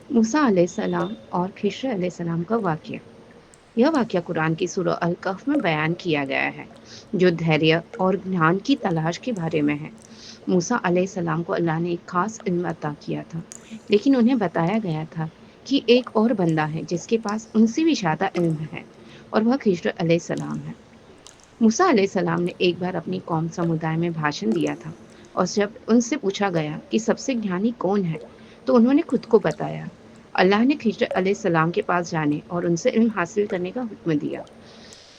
मूसा अलैहिस्सलाम और खिज़र अलैहिस्सलाम का वाक़या। यह वाक़या कुरान की सूरह अल-कहफ़ में बयान किया गया है, जो धैर्य और ज्ञान की तलाश के बारे में है। मूसा अलैहिस्सलाम को अल्लाह ने एक ख़ास इल्म अता किया था, लेकिन उन्हें बताया गया था कि एक और बंदा है जिसके पास उनसे भी ज़्यादा इल्म है, और वह खिज़र अलैहिस्सलाम है। मूसा अलैहिस्सलाम ने एक बार अपनी कौम समुदाय में भाषण दिया था, और जब उनसे पूछा गया कि सबसे ज्ञानी कौन है, तो उन्होंने खुद को बताया। अल्लाह ने खिज़र अलैहिस्सलाम के पास जाने और उनसे इल्म हासिल करने का हुक्म दिया।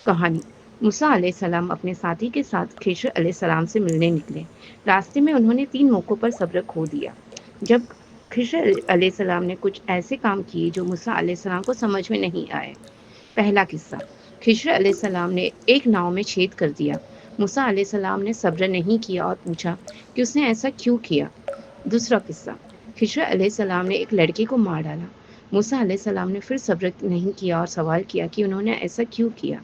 कहानी। मूसा अलैहिस्सलाम अपने साथी के साथ खिज़र अलैहिस्सलाम से मिलने निकले। रास्ते में उन्होंने 3 मौकों पर सब्र खो दिया। जब खिज़र अलैहिस्सलाम ने कुछ ऐसे काम किए जो मूसा अलैहिस्सलाम को समझ में नहीं आए। पहला किस्सा। खिज़र अलैहिस्सलाम ने एक नाव में छेद कर दिया। मूसा अलैहिस्सलाम ने सब्र नहीं किया और पूछा कि उसने ऐसा क्यों किया। दूसरा किस्सा। खिज़र अलैहिस्सलाम ने एक लड़के को मार डाला। मूसा अलैहिस्सलाम ने फिर सब्र नहीं किया और सवाल किया कि उन्होंने ऐसा क्यों किया।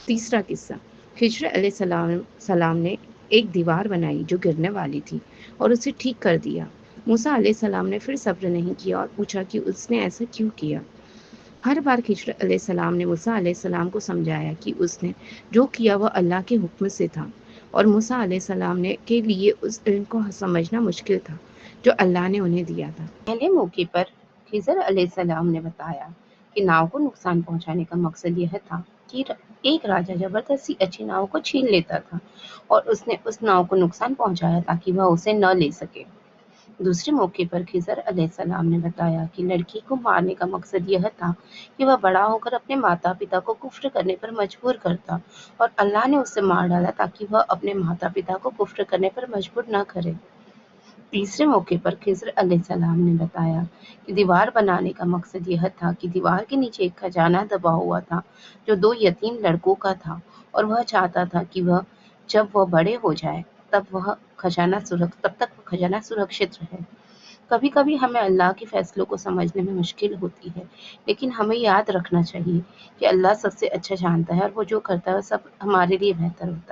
तीसरा किस्सा। खिज़र अलैहिस्सलाम ने एक दीवार बनाई जो गिरने वाली थी, और उसे ठीक कर दिया। मूसा अलैहिस्सलाम ने फिर सब्र नहीं किया और पूछा कि उसने ऐसा क्यों किया। हर बार खिज़र अलैहिस्सलाम ने मूसा अलैहिस्सलाम को समझाया कि उसने जो किया वह अल्लाह के हुक्म से था, और मूसा अलैहिस्सलाम ने के लिए उस इल्म को समझना मुश्किल था जो अल्लाह ने उन्हें दिया था। पहले मौके पर खिज़र अलैहिस्सलाम ने बताया कि नाव को नुकसान पहुंचाने का मकसद यह था कि एक राजा जबरदस्ती अच्छी नाव को छीन लेता था, और उसने उस नाव को नुकसान पहुंचाया ताकि वह उसे न ले सके। दूसरे मौके पर खिज़र अलैहिस्सलाम ने बताया कि लड़की को मारने का मकसद यह था कि वह बड़ा होकर अपने माता-पिता को कुफ्र करने पर मजबूर करता, और अल्लाह ने उसे मार डाला ताकि वह अपने माता-पिता को कुफ्र करने पर मजबूर न करे। तीसरे मौके पर खिज़र अलैहिस्सलाम ने बताया कि दीवार बनाने का मकसद यह था कि दीवार के नीचे एक खजाना दबा हुआ था, जो 2 यतीम लड़कों का था, और वह चाहता था कि जब वह बड़े हो जाए तब तक वह खजाना सुरक्षित रहे। कभी-कभी हमें अल्लाह के फैसलों को समझने में मुश्किल होती है, लेकिन हमें याद रखना चाहिए कि अल्लाह सबसे अच्छा जानता है, और वो जो करता है वो सब हमारे लिए बेहतर होता है।